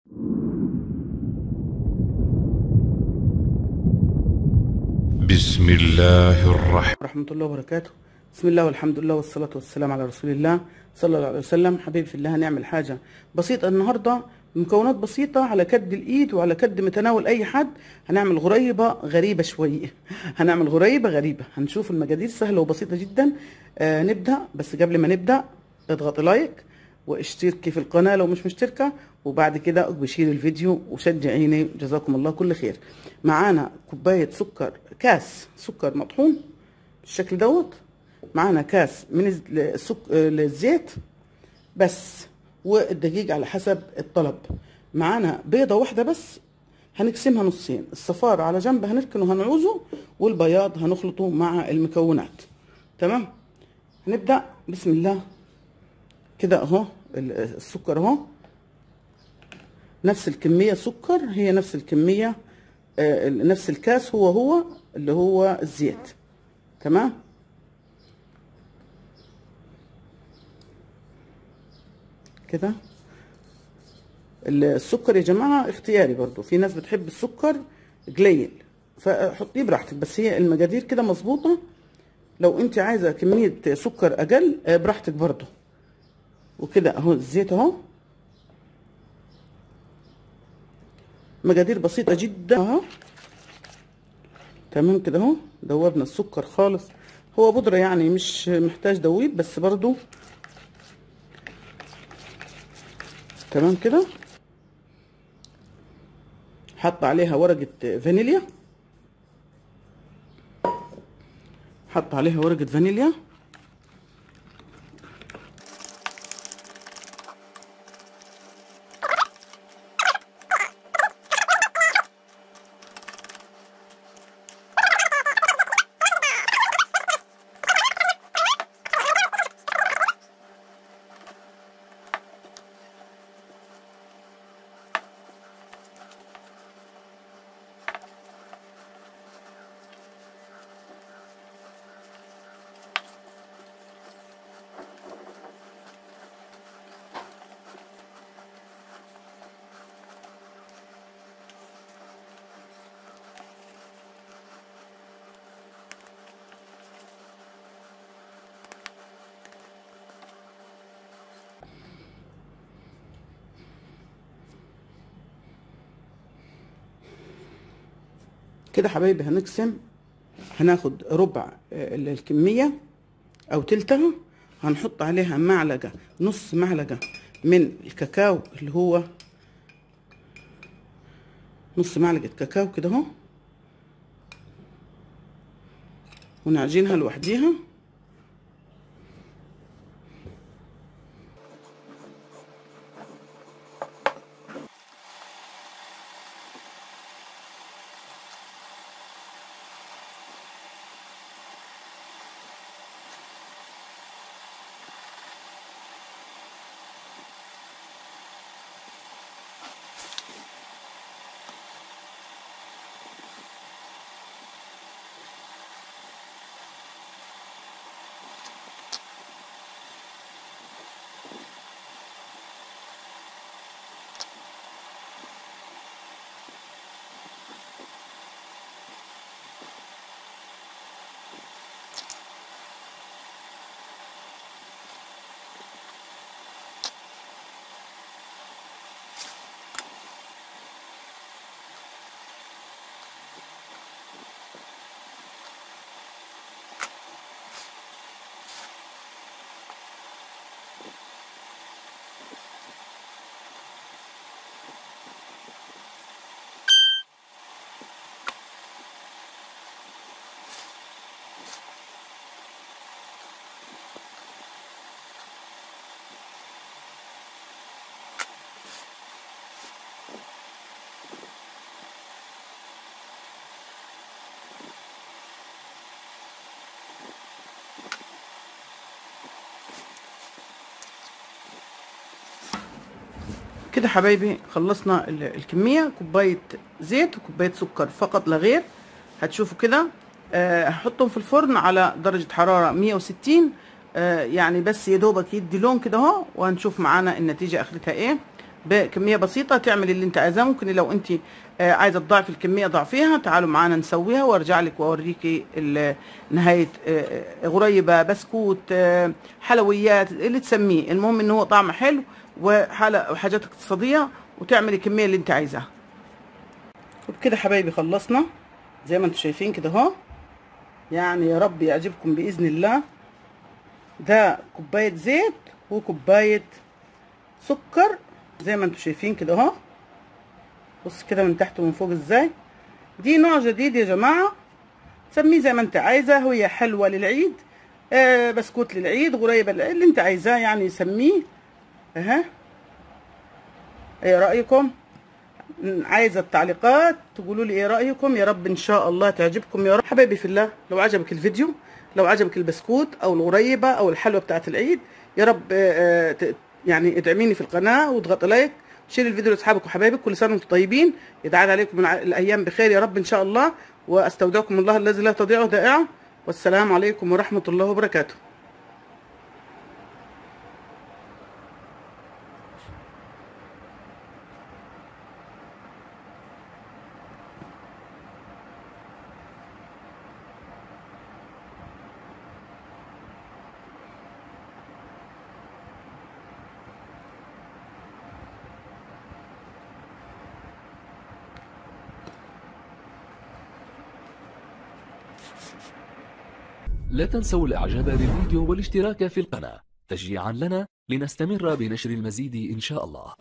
بسم الله ورحمة الله وبركاته. بسم الله والحمد لله والصلاة والسلام على رسول الله صلى الله عليه وسلم. حبيبي في الله، هنعمل حاجة بسيطة النهاردة، مكونات بسيطة على كد الإيد وعلى كد متناول أي حد. هنعمل غريبة غريبة شوية. هنعمل غريبة غريبة، هنشوف المقادير سهلة وبسيطة جدا. نبدأ، بس قبل ما نبدأ اضغط لايك واشتركي في القناة لو مش مشتركة، وبعد كده بشير الفيديو وشجعيني، جزاكم الله كل خير. معانا كوباية سكر، كاس سكر مطحون بالشكل دوت. معانا كاس من الزيت بس، والدقيق على حسب الطلب. معانا بيضة واحدة بس هنقسمها نصين، الصفار على جنب هنركنه هنعوزه، والبياض هنخلطه مع المكونات. تمام، هنبدأ. بسم الله. كده اهو السكر اهو، نفس الكمية سكر، هي نفس الكمية، نفس الكاس هو اللي هو الزيت. تمام، كده. السكر يا جماعة اختياري برضو، في ناس بتحب السكر قليل فحطيه براحتك، بس هي المقادير كده مظبوطة. لو انت عايزة كمية سكر اقل براحتك برضو. وكده اهو الزيت اهو، مقادير بسيطة جدا اهو. تمام كده اهو، دوبنا السكر خالص، هو بودرة يعني مش محتاج دويب، بس برضو تمام كده. حط عليها ورقة فانيليا، حط عليها ورقة فانيليا. كده حبايبي هنقسم، هناخد ربع الكمية او تلتها، هنحط عليها معلقة، نص معلقة من الكاكاو، اللي هو نص معلقة كاكاو كده اهو، ونعجنها لوحديها. كده حبايبي خلصنا الكمية، كوباية زيت وكوباية سكر فقط لا غير. هتشوفوا كده. هحطهم في الفرن على درجة حرارة 160، يعني بس يا دوبك يدي لون كده اهو، وهنشوف معانا النتيجة اخرتها ايه. بكميه بسيطه تعمل اللي انت عايزاه. ممكن لو انت عايزه تضاعفي الكميه ضعفيها، تعالوا معانا نسويها وارجع لك واوريكي نهايه. غريبه، بسكوت، حلويات، اللي تسميه، المهم ان هو طعمه حلو وحاجات اقتصاديه، وتعملي الكميه اللي انت عايزاها. وبكده حبايبي خلصنا زي ما انتم شايفين كده اهو. يعني يا رب يعجبكم باذن الله. ده كوبايه زيت وكوبايه سكر زي ما انتم شايفين كده اهو. بص كده من تحت ومن فوق ازاي. دي نوع جديد يا جماعه، سميه زي ما انت عايزه. هي حلوه للعيد، بسكوت للعيد، غريبه للعيد، اللي انت عايزاه يعني سميه. اها، ايه رايكم؟ عايزه التعليقات تقولوا لي ايه رايكم. يا رب ان شاء الله تعجبكم يا رب. حبايبي في الله، لو عجبك الفيديو، لو عجبك البسكوت او الغريبه او الحلوه بتاعه العيد، يا رب يعني ادعميني في القناه واضغطي لايك، شير الفيديو لاصحابك وحبايبك. كل سنه وانتم طيبين، يتعاد عليكم من الايام بخير يا رب ان شاء الله. واستودعكم الله الذي لا تضيع ودائعه، والسلام عليكم ورحمه الله وبركاته. لا تنسوا الاعجاب بالفيديو والاشتراك في القناة تشجيعا لنا لنستمر بنشر المزيد إن شاء الله.